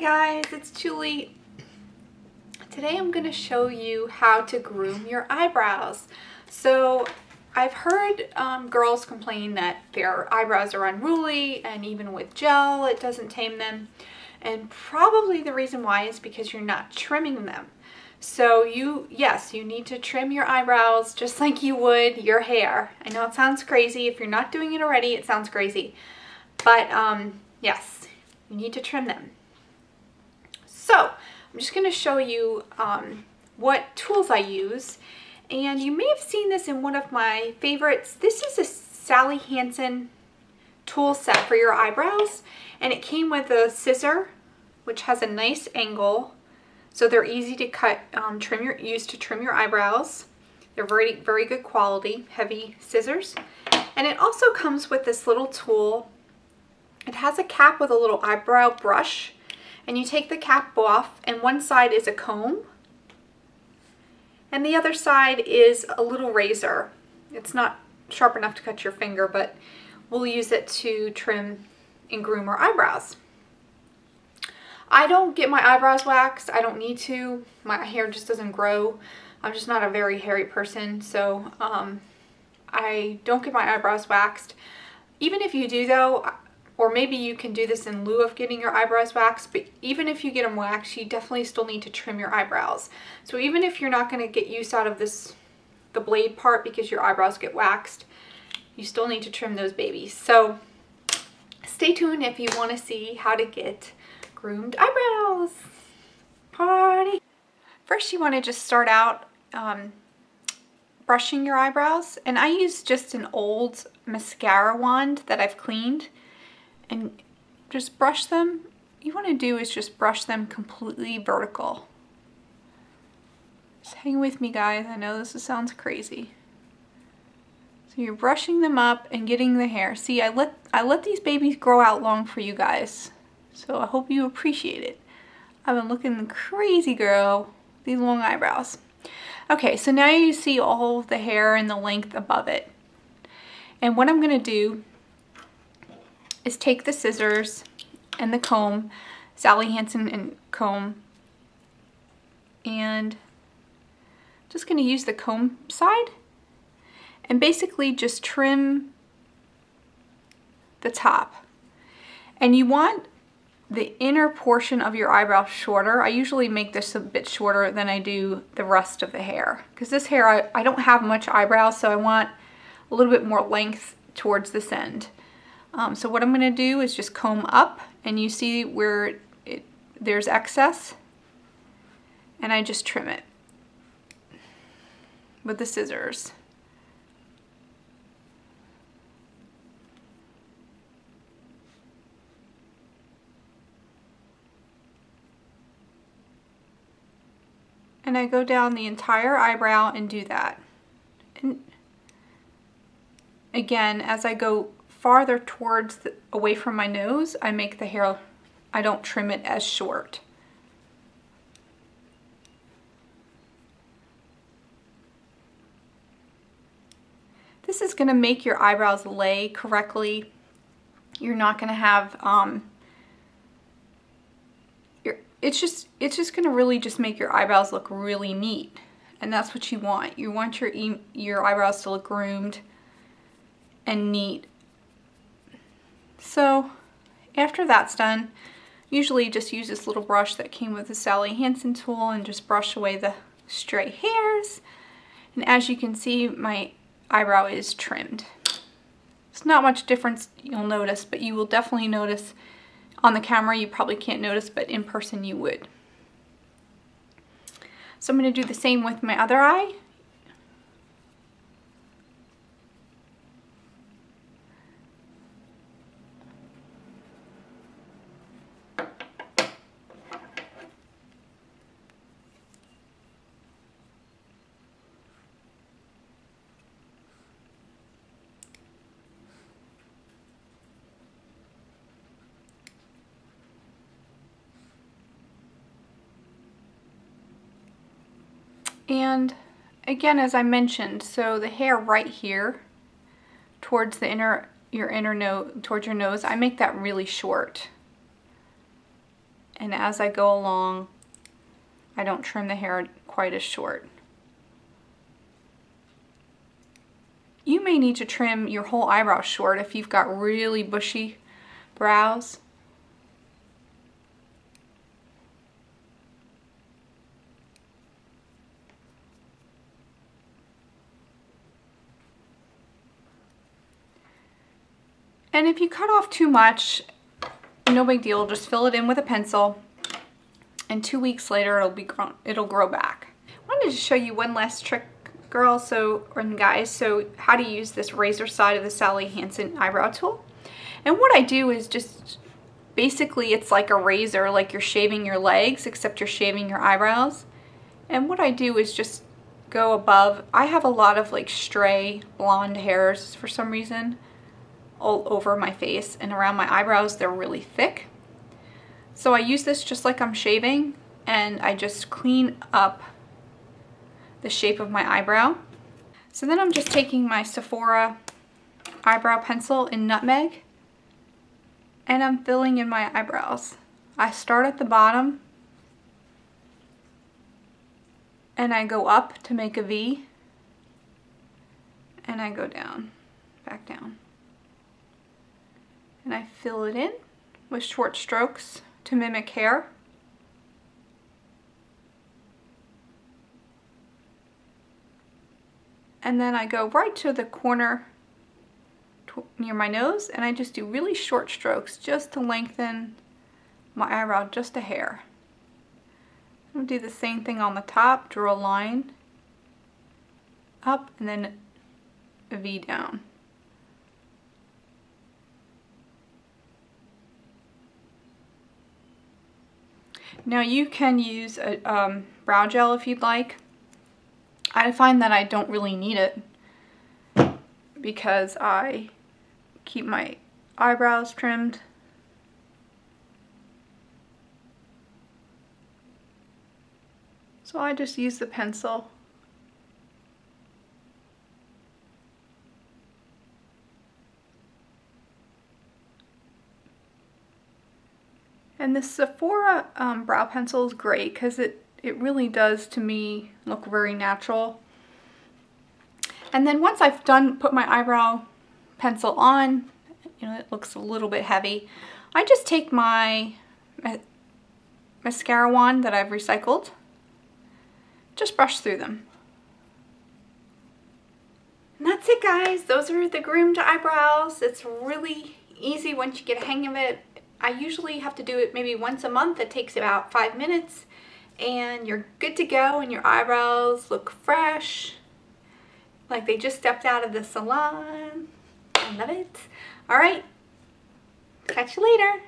guys, it's Julie. Today I'm going to show you how to groom your eyebrows. So I've heard girls complain that their eyebrows are unruly, and even with gel it doesn't tame them, and probably the reason why is because you're not trimming them. So yes, you need to trim your eyebrows just like you would your hair. I know it sounds crazy. If you're not doing it already, it sounds crazy, but yes, you need to trim them. So I'm just going to show you what tools I use, and you may have seen this in one of my favorites. This is a Sally Hansen tool set for your eyebrows, and it came with a scissor which has a nice angle, so they're easy to cut, use to trim your eyebrows. They're very good quality, heavy scissors. And it also comes with this little tool. It has a cap with a little eyebrow brush, and you take the cap off, and one side is a comb and the other side is a little razor. It's not sharp enough to cut your finger, but we'll use it to trim and groom our eyebrows. I don't get my eyebrows waxed. I don't need to. My hair just doesn't grow. I'm just not a very hairy person, so I don't get my eyebrows waxed. Even if you do though, or maybe you can do this in lieu of getting your eyebrows waxed, but even if you get them waxed, you definitely still need to trim your eyebrows. So even if you're not going to get use out of the blade part because your eyebrows get waxed, you still need to trim those babies. So stay tuned if you want to see how to get groomed eyebrows. Party! First, you want to just start out brushing your eyebrows, and I use just an old mascara wand that I've cleaned, and just brush them. What you want to do is just brush them completely vertical. Just hang with me, guys. I know this sounds crazy. So you're brushing them up and getting the hair. See, I let these babies grow out long for you guys, so I hope you appreciate it. I've been looking crazy, girl. These long eyebrows. Okay, so now you see all of the hair and the length above it. And what I'm going to do is take the scissors and the comb, Sally Hansen and comb, and just going to use the comb side and basically just trim the top. And you want the inner portion of your eyebrow shorter. I usually make this a bit shorter than I do the rest of the hair, because this hair, I don't have much eyebrows, so I want a little bit more length towards this end. So what I'm going to do is just comb up, and you see where there's excess, and I just trim it with the scissors. And I go down the entire eyebrow and do that. And again, as I go farther towards away from my nose, I make the hair, I don't trim it as short. This is going to make your eyebrows lay correctly. You're not going to have it's just going to really just make your eyebrows look really neat, and that's what you want. You want your eyebrows to look groomed and neat. So after that's done, usually just use this little brush that came with the Sally Hansen tool and just brush away the stray hairs. And as you can see, my eyebrow is trimmed. It's not much difference you'll notice, but you will definitely notice. On the camera you probably can't notice, but in person you would. So I'm going to do the same with my other eye. And again, as I mentioned, so the hair right here towards the towards your nose, I make that really short. and as I go along, I don't trim the hair quite as short. You may need to trim your whole eyebrow short if you've got really bushy brows. And if you cut off too much, no big deal, just fill it in with a pencil, and 2 weeks later it'll grow back. I wanted to show you one last trick, girls, and guys, how to use this razor side of the Sally Hansen eyebrow tool. And what I do is just, basically it's like a razor, like you're shaving your legs, except you're shaving your eyebrows. And what I do is just go above. I have a lot of like stray blonde hairs for some reason all over my face, and around my eyebrows they're really thick. So I use this just like I'm shaving, and I just clean up the shape of my eyebrow. So then I'm just taking my Sephora eyebrow pencil in Nutmeg, and I'm filling in my eyebrows. I start at the bottom and I go up to make a V, and I go down, back down. And I fill it in with short strokes to mimic hair. And then I go right to the corner near my nose, and I just do really short strokes just to lengthen my eyebrow just a hair. I'll do the same thing on the top, draw a line up and then a V down. Now you can use a brow gel if you'd like. I find that I don't really need it because I keep my eyebrows trimmed. So I just use the pencil. And this Sephora brow pencil is great because it really does, to me, look very natural. And then once I've put my eyebrow pencil on, you know, it looks a little bit heavy, I just take my mascara wand that I've recycled, just brush through them. And that's it, guys. Those are the groomed eyebrows. It's really easy once you get a hang of it. I usually have to do it maybe once a month. It takes about 5 minutes and you're good to go, and your eyebrows look fresh, like they just stepped out of the salon. I love it. All right, catch you later.